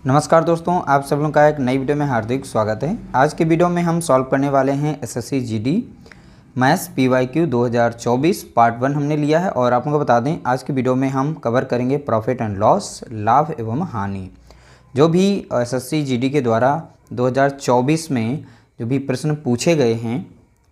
नमस्कार दोस्तों, आप सब लोगों का एक नई वीडियो में हार्दिक स्वागत है। आज के वीडियो में हम सॉल्व करने वाले हैं SSC GD maths PYQ 2024 part 1 हमने लिया है। और आप लोगों को बता दें, आज की वीडियो में हम कवर करेंगे प्रॉफिट एंड लॉस, लाभ एवं हानि। जो भी एसएससी जीडी के द्वारा 2024 में जो भी प्रश्न पूछे गए हैं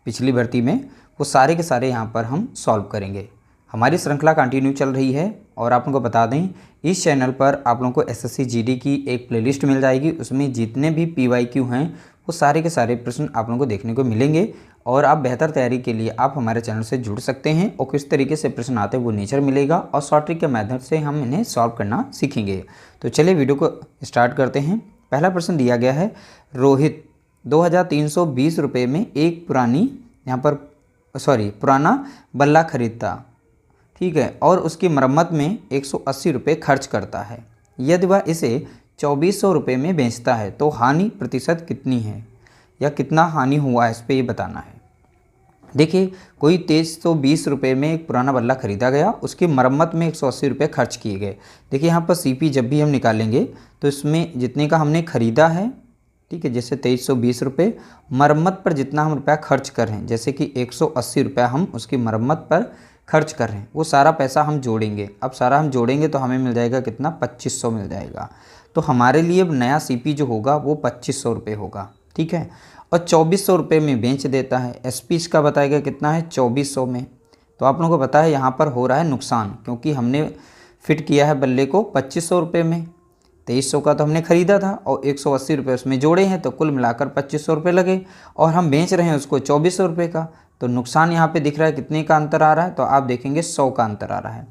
पिछली भर्ती में, वो सारे के सारे यहाँ पर हम सॉल्व करेंगे। हमारी श्रृंखला कंटिन्यू चल रही है और आप लोगों को बता दें, इस चैनल पर आप लोगों को एसएससी जीडी की एक प्लेलिस्ट मिल जाएगी। उसमें जितने भी पीवाईक्यू हैं वो सारे के सारे प्रश्न आप लोगों को देखने को मिलेंगे और आप बेहतर तैयारी के लिए आप हमारे चैनल से जुड़ सकते हैं और किस तरीके से प्रश्न आते हैं वो नेचर मिलेगा और शॉर्ट ट्रिक के मेथड से हम इन्हें सॉल्व करना सीखेंगे। तो चलिए वीडियो को स्टार्ट करते हैं। पहला प्रश्न दिया गया है, रोहित 2320 रुपये में एक पुराना बल्ला खरीदता, ठीक है, और उसकी मरम्मत में 180 रुपये खर्च करता है। यदि वह इसे 2400 रुपये में बेचता है तो हानि प्रतिशत कितनी है, या कितना हानि हुआ है, इस पर ये बताना है। देखिए, कोई 2320 रुपये में एक पुराना बल्ला खरीदा गया, उसकी मरम्मत में 180 रुपये खर्च किए गए। देखिए यहाँ पर सीपी जब भी हम निकालेंगे तो इसमें जितने का हमने खरीदा है, ठीक है, जैसे 2320 रुपये, मरम्मत पर जितना हम रुपया खर्च कर रहे हैं, जैसे कि 180 रुपया हम उसकी मरम्मत पर खर्च कर रहे हैं, वो सारा पैसा हम जोड़ेंगे। अब सारा हम जोड़ेंगे तो हमें मिल जाएगा कितना, 2500 मिल जाएगा। तो हमारे लिए नया सीपी जो होगा वो 2500 रुपये होगा, ठीक है। और 2400 रुपये में बेच देता है। एसपी इसका बताएगा कितना है, 2400 में। तो आप लोगों को पता है यहाँ पर हो रहा है नुकसान, क्योंकि हमने फिट किया है बल्ले को 2500 रुपये में। 2300 का तो हमने ख़रीदा था और 180 रुपये उसमें जोड़े हैं, तो कुल मिलाकर 2500 रुपये लगे और हम बेच रहे हैं उसको 2400 रुपये का। तो नुकसान यहाँ पे दिख रहा है, कितने का अंतर आ रहा है, तो आप देखेंगे 100 का अंतर आ रहा है,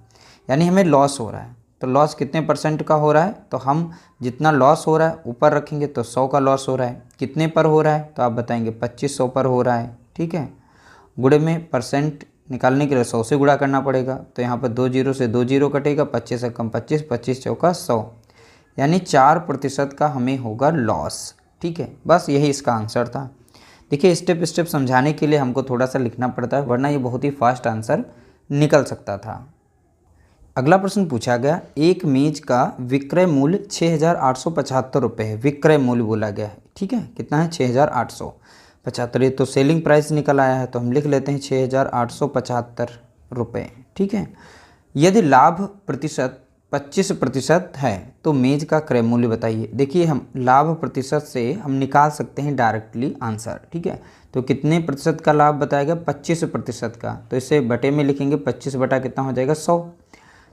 यानी हमें लॉस हो रहा है। तो लॉस कितने % का हो रहा है, तो हम जितना लॉस हो रहा है ऊपर रखेंगे तो 100 का लॉस हो रहा है। कितने पर हो रहा है, तो आप बताएंगे 2500 पर हो रहा है, ठीक है। गुणे में परसेंट निकालने के लिए 100 से गुणा करना पड़ेगा, तो यहाँ पर 2 जीरो से 2 जीरो कटेगा, 25 से कम 25, 25 चौका 100, यानी 4% का हमें होगा लॉस, ठीक है। बस यही इसका आंसर था। देखिए, स्टेप स्टेप समझाने के लिए हमको थोड़ा सा लिखना पड़ता है, वरना ये बहुत ही फास्ट आंसर निकल सकता था। अगला प्रश्न पूछा गया, एक मेज का विक्रय मूल्य 6875 रुपये है। विक्रय मूल्य बोला गया है, ठीक है, कितना है, 6875। ये तो सेलिंग प्राइस निकल आया है, तो हम लिख लेते हैं 6875 रुपये, ठीक है। यदि लाभ प्रतिशत 25% है तो मेज का क्रय मूल्य बताइए। देखिए, हम लाभ प्रतिशत से हम निकाल सकते हैं डायरेक्टली आंसर, ठीक है। तो कितने प्रतिशत का लाभ बताएगा, 25% का, तो इसे बटे में लिखेंगे, 25 बटा कितना हो जाएगा, 100।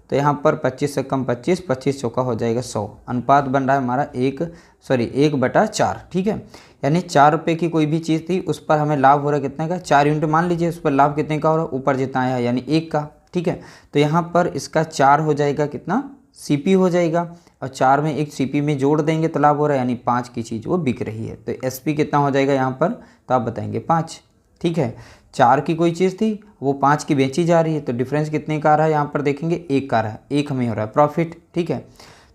तो यहाँ पर 25 से कम 25, 25 चौका हो जाएगा 100। अनुपात बन रहा है हमारा 1/4, ठीक है। यानी 4 रुपये की कोई भी चीज़ थी, उस पर हमें लाभ हो रहा है कितने का, 4 यूनिट मान लीजिए, उस पर लाभ कितने का हो रहा है, ऊपर जितना आया यानी 1 का, ठीक है। तो यहाँ पर इसका 4 हो जाएगा कितना, सीपी हो जाएगा, और 4 में एक सीपी में जोड़ देंगे तो लाभ हो रहा है, यानी 5 की चीज़ वो बिक रही है। तो एसपी कितना हो जाएगा यहाँ पर, तो आप बताएंगे 5, ठीक है। 4 की कोई चीज़ थी, वो 5 की बेची जा रही है, तो डिफरेंस कितने का आ रहा है, यहाँ पर देखेंगे 1 का आ रहा है, 1 हमें हो रहा है प्रॉफिट, ठीक है।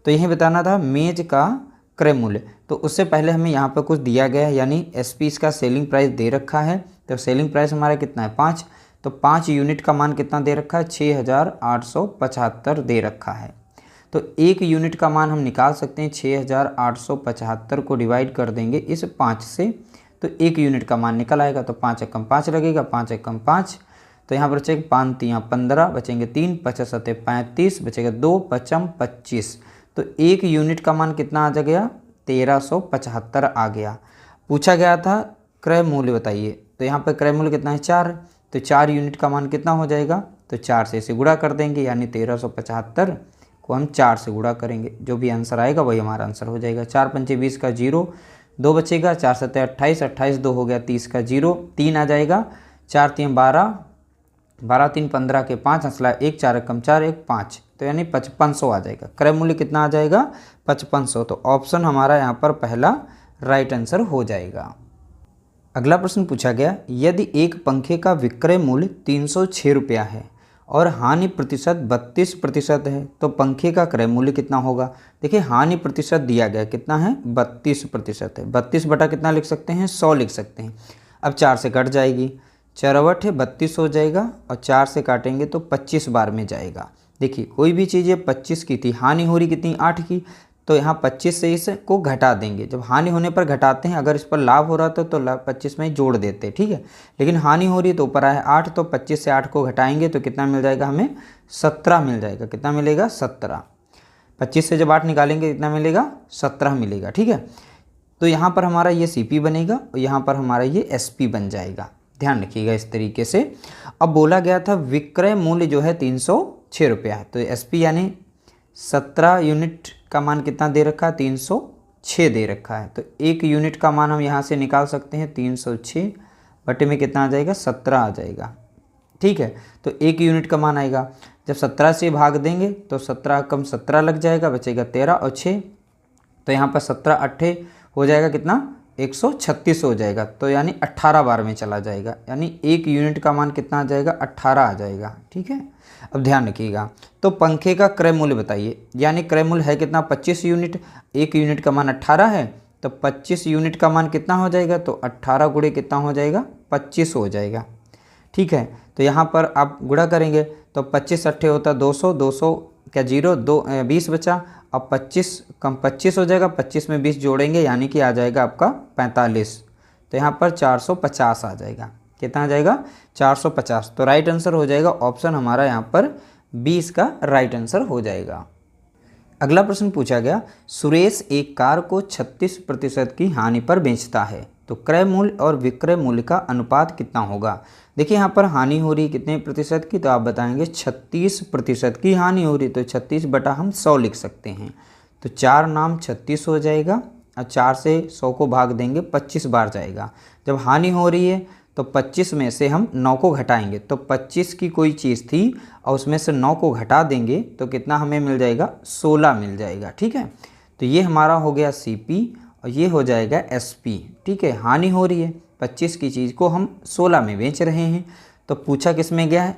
तो यही बताना था मेज का क्रय मूल्य। तो उससे पहले हमें यहाँ पर कुछ दिया गया है, यानी एसपी इसका सेलिंग प्राइस दे रखा है। तो सेलिंग प्राइस हमारा कितना है, 5, तो 5 यूनिट का मान कितना दे रखा है, 6875 दे रखा है। तो 1 यूनिट का मान हम निकाल सकते हैं, 6875 को डिवाइड कर देंगे इस 5 से, तो 1 यूनिट का मान निकल आएगा। तो 5 एकम 5 लगेगा, 5 एकम 5, तो यहाँ पर बचेगा 5 तियाँ 15, बचेंगे 3, 5 सते 35, बचेगा 2, 5 25। तो 1 यूनिट का मान कितना आ गया, 1375 आ गया। पूछा गया था क्रय मूल्य बताइए, तो यहाँ पर क्रय मूल्य कितना है, 4, तो 4 यूनिट का मान कितना हो जाएगा, तो 4 से इसे गुणा कर देंगे, यानी 1375 को हम 4 से गुणा करेंगे, जो भी आंसर आएगा वही हमारा आंसर हो जाएगा। 4 पंचे 20 का 0, 2 बचेगा, 4 सत्ते 28, 28 2 हो गया 30 का 0, 3 आ जाएगा, 4 3 12, 12 3 15 के 5, हंसला 1, 4 एकम 4, 1 5, तो यानी 5500 आ जाएगा। क्रय मूल्य कितना आ जाएगा, 5500। तो ऑप्शन हमारा यहाँ पर पहला राइट आंसर हो जाएगा। अगला प्रश्न पूछा गया, यदि एक पंखे का विक्रय मूल्य 306 रुपया है और हानि प्रतिशत 32% है तो पंखे का क्रय मूल्य कितना होगा। देखिए, हानि प्रतिशत दिया गया कितना है, 32% है। 32 बटा कितना लिख सकते हैं, 100 लिख सकते हैं। अब 4 से कट जाएगी, 4 है 32 हो जाएगा, और 4 से काटेंगे तो 25 बार में जाएगा। देखिए, कोई भी चीज़ 25 की थी, हानि हो रही कितनी, 8 की, तो यहाँ 25 से इसको घटा देंगे। जब हानि होने पर घटाते हैं, अगर इस पर लाभ हो रहा था तो 25 में ही जोड़ देते हैं, ठीक है। लेकिन हानि हो रही है तो ऊपर आया 8, तो 25 से 8 को घटाएंगे तो कितना मिल जाएगा हमें, 17 मिल जाएगा। कितना मिलेगा, 17। 25 से जब 8 निकालेंगे कितना मिलेगा, 17 मिलेगा, ठीक है। तो यहाँ पर हमारा ये CP बनेगा और यहाँ पर हमारा ये SP बन जाएगा। ध्यान रखिएगा इस तरीके से। अब बोला गया था विक्रय मूल्य जो है 306 रुपया है, तो SP यानी 17 यूनिट का मान कितना दे रखा है, 306 दे रखा है। तो 1 यूनिट का मान हम यहाँ से निकाल सकते हैं, 306 बटे में कितना आ जाएगा, 17 आ जाएगा, ठीक है। तो 1 यूनिट का मान आएगा। जब 17 से भाग देंगे तो 17 कम 17 लग जाएगा, बचेगा 13 और 6, तो यहाँ पर 17 8 हो जाएगा कितना, 136 हो जाएगा। तो यानी 18 बार में चला जाएगा, यानी 1 यूनिट का मान कितना आ जाएगा, 18 आ जाएगा, ठीक है। अब ध्यान रखिएगा, तो पंखे का क्रय मूल्य बताइए, यानी क्रय मूल्य है कितना, 25 यूनिट। 1 यूनिट का मान 18 है, तो 25 यूनिट का मान कितना हो जाएगा, तो 18 गुणे कितना हो जाएगा, 25 हो जाएगा, ठीक है। तो यहाँ पर आप गुणा करेंगे तो 25 8 होता 200, 200 क्या 0 2 20 बचा। अब 25 कम 25 हो जाएगा, 25 में 20 जोड़ेंगे यानी कि आ जाएगा आपका 45। तो यहाँ पर 450 आ जाएगा। कितना आ जाएगा, 450। तो राइट आंसर हो जाएगा ऑप्शन हमारा यहाँ पर 20 का राइट आंसर हो जाएगा। अगला प्रश्न पूछा गया, सुरेश एक कार को 36% की हानि पर बेचता है, तो क्रय मूल्य और विक्रय मूल्य का अनुपात कितना होगा। देखिए यहाँ पर हानि हो रही है कितने प्रतिशत की, तो आप बताएंगे 36% की हानि हो रही, तो 36 बटा हम 100 लिख सकते हैं। तो 4 नाम 36 हो जाएगा और 4 से 100 को भाग देंगे, 25 बार जाएगा। जब हानि हो रही है तो 25 में से हम 9 को घटाएंगे, तो 25 की कोई चीज़ थी और उसमें से 9 को घटा देंगे तो कितना हमें मिल जाएगा, 16 मिल जाएगा, ठीक है। तो ये हमारा हो गया CP और ये हो जाएगा SP, ठीक है। हानि हो रही है 25 की चीज़ को हम 16 में बेच रहे हैं, तो पूछा किस में गया है,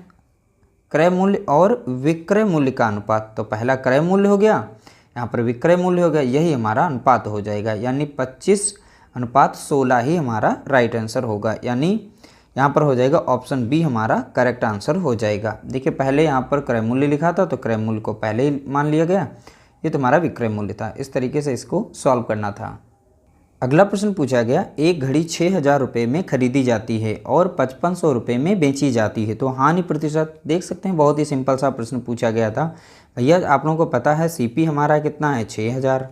क्रय मूल्य और विक्रय मूल्य का अनुपात। तो पहला क्रय मूल्य हो गया, यहाँ पर विक्रय मूल्य हो गया, यही हमारा अनुपात हो जाएगा, यानी 25:16 ही हमारा राइट आंसर होगा, यानी यहाँ पर हो जाएगा ऑप्शन B हमारा करेक्ट आंसर हो जाएगा। देखिए पहले यहाँ पर क्रय मूल्य लिखा था तो क्रय मूल्य को पहले ही मान लिया गया, ये तुम्हारा विक्रय मूल्य था। इस तरीके से इसको सॉल्व करना था। अगला प्रश्न पूछा गया, एक घड़ी 6000 रुपये में खरीदी जाती है और 5500 रुपये में बेची जाती है, तो हानि प्रतिशत देख सकते हैं। बहुत ही सिंपल सा प्रश्न पूछा गया था। भैया आप लोगों को पता है CP हमारा कितना है, 6000,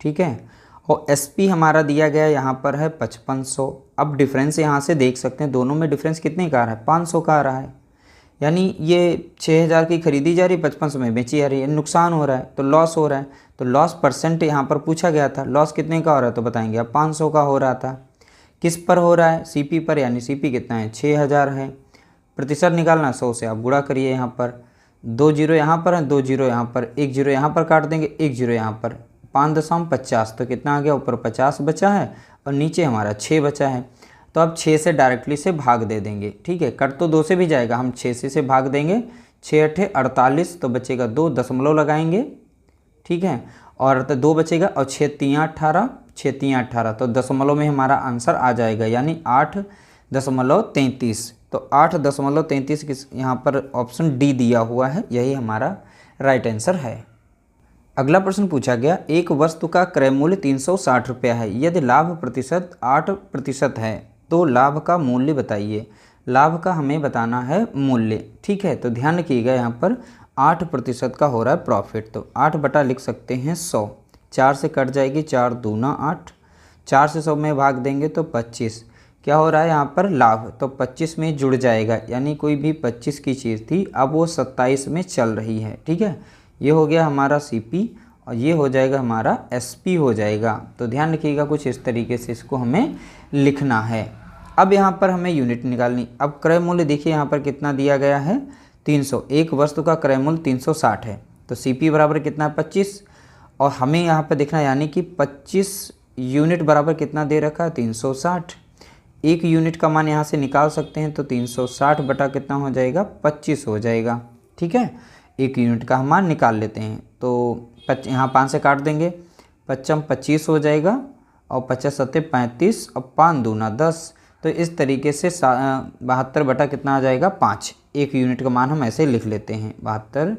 ठीक है, और SP हमारा दिया गया यहाँ पर है 5500। अब डिफरेंस यहाँ से देख सकते हैं, दोनों में डिफरेंस कितने का आ रहा है, 500 का आ रहा है, यानी ये 6000 की खरीदी जा रही है, 5500 में बेची जा रही है, नुकसान हो रहा है, तो लॉस हो रहा है। तो लॉस परसेंट यहाँ पर पूछा गया था, लॉस कितने का हो रहा है, तो बताएंगे अब 500 का हो रहा था। किस पर हो रहा है, CP पर, यानी CP कितना है, 6000 है। प्रतिशत निकालना 100 से आप गुणा करिए, यहाँ पर 2 जीरो यहाँ पर है, 2 जीरो यहाँ पर, 1 जीरो यहाँ पर काट देंगे, 1 जीरो यहाँ पर, 5.50, तो कितना आ गया, ऊपर 50 बचा है और नीचे हमारा 6 बचा है। तो अब 6 से डायरेक्टली से भाग दे देंगे, ठीक है। कट तो 2 से भी जाएगा, हम 6 से भाग देंगे, 6 8 48, तो बचेगा 2, दशमलव लगाएंगे, ठीक है, और तो 2 बचेगा और 6 3 18, 6 3 18, तो दशमलव में हमारा आंसर आ जाएगा, यानी 8.33। तो 8.33 किस यहाँ पर ऑप्शन D दिया हुआ है, यही हमारा राइट आंसर है। अगला प्रश्न पूछा गया, एक वस्तु का क्रय मूल्य 360 रुपया है, यदि लाभ प्रतिशत 8% है तो लाभ का मूल्य बताइए। लाभ का हमें बताना है मूल्य, ठीक है। तो ध्यान रखिएगा यहाँ पर 8% का हो रहा है प्रॉफिट, तो 8 बटा लिख सकते हैं 100, 4 से कट जाएगी, 4 दूना 8, 4 से 100 में भाग देंगे तो 25। क्या हो रहा है यहाँ पर लाभ, तो 25 में जुड़ जाएगा, यानी कोई भी 25 की चीज़ थी अब वो 27 में चल रही है, ठीक है। ये हो गया हमारा CP और ये हो जाएगा हमारा SP हो जाएगा। तो ध्यान रखिएगा कुछ इस तरीके से इसको हमें लिखना है। अब यहाँ पर हमें यूनिट निकालनी। अब क्रय मूल्य देखिए यहाँ पर कितना दिया गया है, 300। एक वस्तु का क्रय मूल्य 360 है, तो CP बराबर कितना, 25, और हमें यहाँ पर देखना यानी कि 25 यूनिट बराबर कितना दे रखा है, 360। एक यूनिट का मान यहाँ से निकाल सकते हैं, तो 360 बटा कितना हो जाएगा, 25 हो जाएगा, ठीक है। एक यूनिट का हम मान निकाल लेते हैं, तो यहाँ 5 से काट देंगे, 55 25 हो जाएगा और 50 7 35 और 5 दूना 10। तो इस तरीके से 72 बटा कितना आ जाएगा, 5। एक यूनिट का मान हम ऐसे लिख लेते हैं, 72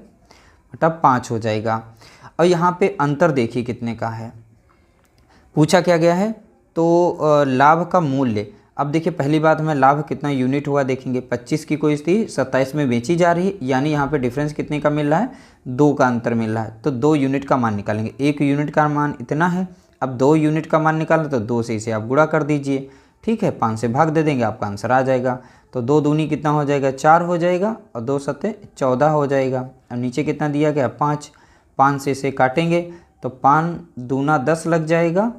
बटा 5 हो जाएगा। और यहाँ पे अंतर देखिए कितने का है। पूछा क्या गया है, तो लाभ का मूल्य। अब देखिए पहली बात हमें लाभ कितना यूनिट हुआ देखेंगे, 25 की कोई थी 27 में बेची जा रही है, यानी यहाँ पे डिफरेंस कितने का मिल रहा है, 2 का अंतर मिल रहा है। तो 2 यूनिट का मान निकालेंगे, 1 यूनिट का मान इतना है, अब 2 यूनिट का मान निकालना तो 2 से इसे आप गुणा कर दीजिए, ठीक है, 5 से भाग दे देंगे, आपका आंसर आ जाएगा। तो 2 दूनी कितना हो जाएगा, 4 हो जाएगा, और 2 सत्ते 14 हो जाएगा। और नीचे कितना दिया गया, 5, 5 से इसे काटेंगे तो 5 दूना 10 लग जाएगा,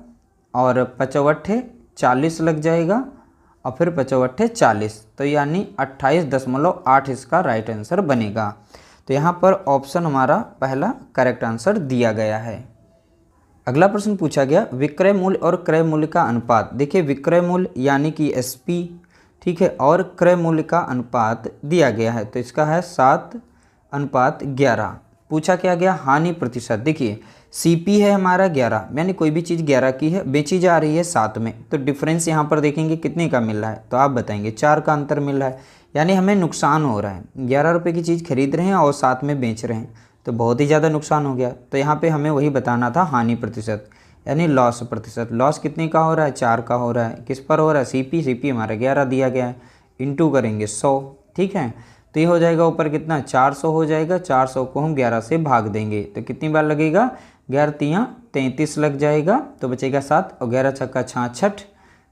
और 5 40 लग जाएगा, और फिर 5 40, तो यानी 28.8 इसका राइट आंसर बनेगा। तो यहाँ पर ऑप्शन हमारा पहला करेक्ट आंसर दिया गया है। अगला प्रश्न पूछा गया, विक्रय मूल्य और क्रय मूल्य का अनुपात। देखिए विक्रय मूल्य यानी कि एसपी, ठीक है, और क्रय मूल्य का अनुपात दिया गया है, तो इसका है 7:11। पूछा क्या गया, हानि प्रतिशत। देखिए सीपी है हमारा 11, यानी कोई भी चीज़ 11 की है, बेची जा रही है 7 में, तो डिफरेंस यहाँ पर देखेंगे कितने का मिल रहा है, तो आप बताएंगे 4 का अंतर मिल रहा है, यानी हमें नुकसान हो रहा है। 11 रुपये की चीज़ खरीद रहे हैं और 7 में बेच रहे हैं, तो बहुत ही ज़्यादा नुकसान हो गया। तो यहाँ पे हमें वही बताना था हानि प्रतिशत, यानी लॉस प्रतिशत। लॉस कितने का हो रहा है, 4 का हो रहा है। किस पर हो रहा है, सीपी हमारा 11 दिया गया है, इंटू करेंगे 100, ठीक है। तो ये हो जाएगा ऊपर कितना, 400 हो जाएगा, 400 को हम 11 से भाग देंगे तो कितनी बार लगेगा, 11 तियाँ 33 लग जाएगा, तो बचेगा 7, और 11 छक्का 66,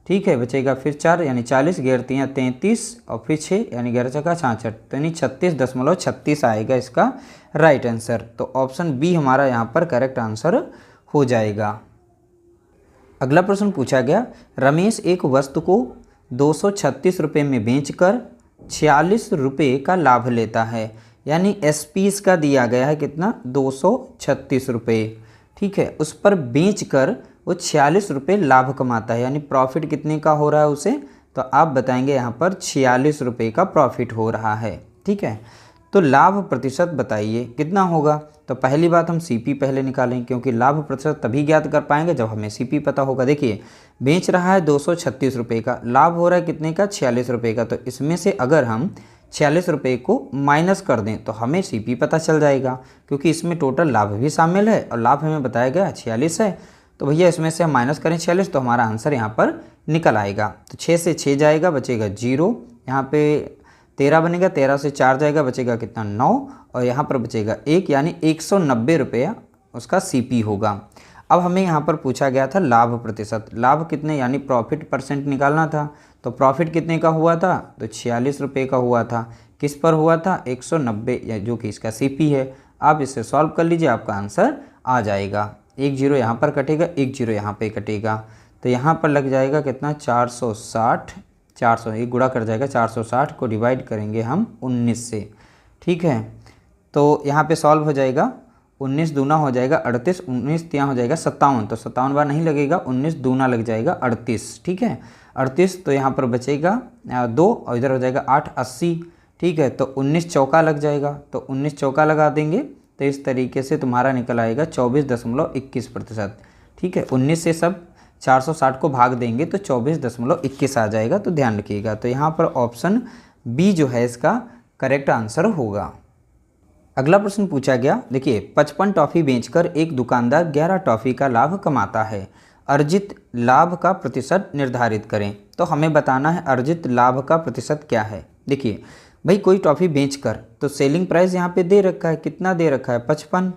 ठीक है, बचेगा फिर 4 यानी 40, 11 तियाँ 33, और फिर 6 यानी 11 छक्का 66, तो यानी 36.36 आएगा इसका राइट आंसर। तो ऑप्शन बी हमारा यहाँ पर करेक्ट आंसर हो जाएगा। अगला प्रश्न पूछा गया, रमेश एक वस्तु को 236 रुपये में बेचकर 46 रुपये का लाभ लेता है, यानी एसपी इसका दिया गया है कितना, 236 रुपये, ठीक है, उस पर बेचकर वो 46 रुपये लाभ कमाता है, यानी प्रॉफिट कितने का हो रहा है उसे, तो आप बताएंगे यहाँ पर 46 रुपये का प्रॉफिट हो रहा है, ठीक है। तो लाभ प्रतिशत बताइए कितना होगा, तो पहली बात हम सीपी पहले निकालें, क्योंकि लाभ प्रतिशत तभी ज्ञात कर पाएंगे जब हमें सीपी पता होगा। देखिए बेच रहा है 236 रुपये का, लाभ हो रहा है कितने का, 46 रुपये का, तो इसमें से अगर हम 46 रुपये को माइनस कर दें तो हमें सीपी पता चल जाएगा, क्योंकि इसमें टोटल लाभ भी शामिल है और लाभ हमें बताया गया 46 है। तो भैया इसमें से हम माइनस करें 46 तो हमारा आंसर यहाँ पर निकल आएगा। तो 6 से 6 जाएगा, बचेगा 0, यहाँ पे 13 बनेगा, 13 से 4 जाएगा, बचेगा कितना 9, और यहाँ पर बचेगा 1, यानी 190 रुपया उसका सीपी होगा। अब हमें यहाँ पर पूछा गया था लाभ प्रतिशत, लाभ कितने यानी प्रॉफिट परसेंट निकालना था, तो प्रॉफिट कितने का हुआ था, तो 46 रुपये का हुआ था। किस पर हुआ था, 190, या जो कि इसका सीपी है। आप इसे सॉल्व कर लीजिए, आपका आंसर आ जाएगा। 1 0 यहाँ पर कटेगा, 1 0 यहाँ पे कटेगा, तो यहाँ पर लग जाएगा कितना, 460, 400 एक गुणा कर जाएगा, 460 को डिवाइड करेंगे हम 19 से, ठीक है। तो यहाँ पे सॉल्व हो जाएगा, 19 दूना हो जाएगा 38, 19 तियाँ हो जाएगा 57, तो 57 बार नहीं लगेगा, 19 दूना लग जाएगा 38, ठीक है, 38। तो यहाँ पर बचेगा 2, और इधर हो जाएगा 8, 80, ठीक है। तो 19 चौका लग जाएगा, तो 19 चौका लगा देंगे, तो इस तरीके से तुम्हारा निकल आएगा 24.21%, ठीक है। 19 से सब 460 को भाग देंगे तो 24.21 आ जाएगा, तो ध्यान रखिएगा। तो यहाँ पर ऑप्शन बी जो है इसका करेक्ट आंसर होगा। अगला प्रश्न पूछा गया, देखिए 55 टॉफ़ी बेचकर एक दुकानदार 11 टॉफ़ी का लाभ कमाता है, अर्जित लाभ का प्रतिशत निर्धारित करें। तो हमें बताना है अर्जित लाभ का प्रतिशत क्या है। देखिए भाई कोई टॉफ़ी बेचकर, तो सेलिंग प्राइस यहाँ पे दे रखा है, कितना दे रखा है 55,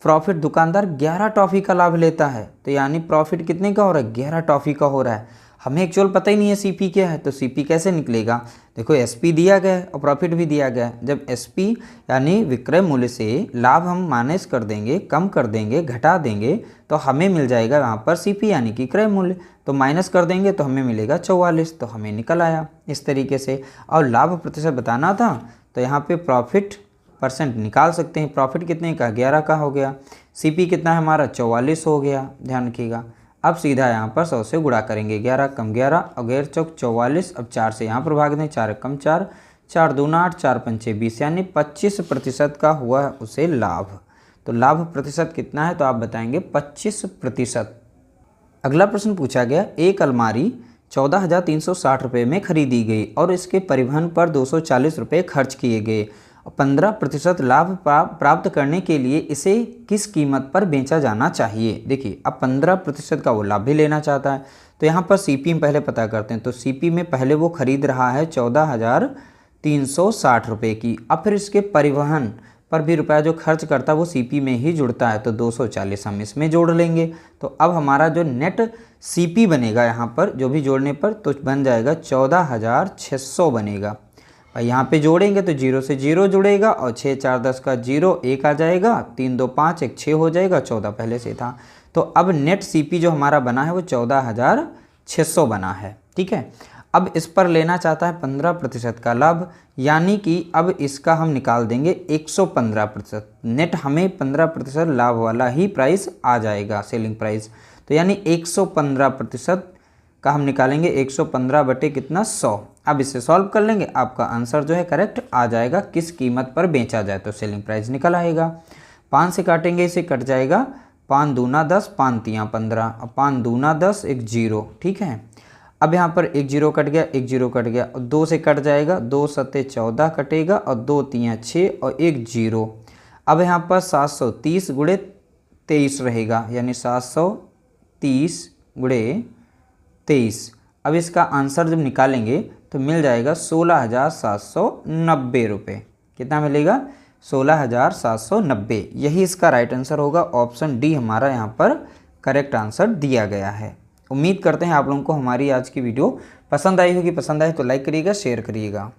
प्रॉफिट दुकानदार 11 टॉफ़ी का लाभ लेता है, तो यानी प्रॉफिट कितने का हो रहा है, 11 टॉफ़ी का हो रहा है। हमें एक्चुअल पता ही नहीं है सीपी क्या है, तो सीपी कैसे निकलेगा। देखो एसपी दिया गया है और प्रॉफिट भी दिया गया है। जब एसपी यानी विक्रय मूल्य से लाभ हम माइनस कर देंगे, कम कर देंगे, घटा देंगे, तो हमें मिल जाएगा यहाँ पर सीपी यानी कि क्रय मूल्य। तो माइनस कर देंगे तो हमें मिलेगा 44, तो हमें निकल आया इस तरीके से। और लाभ प्रतिशत बताना था, तो यहाँ पे प्रॉफिट परसेंट निकाल सकते हैं। प्रॉफिट कितने का, 11 का हो गया, सीपी कितना है हमारा 44 हो गया, ध्यान रखिएगा। अब सीधा यहाँ पर 100 से गुणा करेंगे, 11 कम 11 और 11 चौक 44, अब 4 से यहाँ पर भाग दें, 4 कम 4, 4 दूना 8, 4 पंचे 20, यानी 25% का हुआ है उसे लाभ। तो लाभ प्रतिशत कितना है, तो आप बताएंगे 25%। अगला प्रश्न पूछा गया, एक अलमारी 14,360 रुपये में खरीदी गई और इसके परिवहन पर 240 रुपये खर्च किए गए 15% लाभ प्राप्त करने के लिए इसे किस कीमत पर बेचा जाना चाहिए। देखिए अब 15% का वो लाभ भी लेना चाहता है, तो यहाँ पर सीपी में पहले पता करते हैं। तो सीपी में पहले वो खरीद रहा है 14,360 रुपये की। अब फिर इसके परिवहन पर भी रुपया जो खर्च करता है वो सीपी में ही जुड़ता है, तो 240 हम इसमें जोड़ लेंगे। तो अब हमारा जो नेट सीपी बनेगा यहाँ पर जो भी जोड़ने पर, तो बन जाएगा 14,600 बनेगा। और यहाँ पे जोड़ेंगे तो 0 से 0 जुड़ेगा और 6 4 10 का 0 1 आ जाएगा, 3 2 5 1 6 हो जाएगा, 14 पहले से था। तो अब नेट सीपी जो हमारा बना है वो 14,600 बना है। ठीक है, अब इस पर लेना चाहता है 15% का लाभ, यानी कि अब इसका हम निकाल देंगे 115%। नेट हमें 15% लाभ वाला ही प्राइस आ जाएगा, सेलिंग प्राइस। तो यानी 115% का हम निकालेंगे, 115 बटे कितना 100। अब इसे सॉल्व कर लेंगे, आपका आंसर जो है करेक्ट आ जाएगा, किस कीमत पर बेचा जाए तो सेलिंग प्राइस निकल आएगा। 5 से काटेंगे इसे, कट जाएगा 5 दूना 10, 5 तियाँ 15, अब 5 दूना 10 एक 0। ठीक है, अब यहाँ पर एक 0 कट गया, एक 0 कट गया, और 2 से कट जाएगा, 2 सत्ते 14 कटेगा और 2 तियाँ 6 और एक 0। अब यहाँ पर 730 गुणे 23 रहेगा, यानी 730 गुणे 23। अब इसका आंसर जब निकालेंगे तो मिल जाएगा 16,790 रुपये। कितना मिलेगा? 16,790। यही इसका राइट आंसर होगा। ऑप्शन डी हमारा यहाँ पर करेक्ट आंसर दिया गया है। उम्मीद करते हैं आप लोगों को हमारी आज की वीडियो पसंद आई होगी। पसंद आए तो लाइक करिएगा, शेयर करिएगा।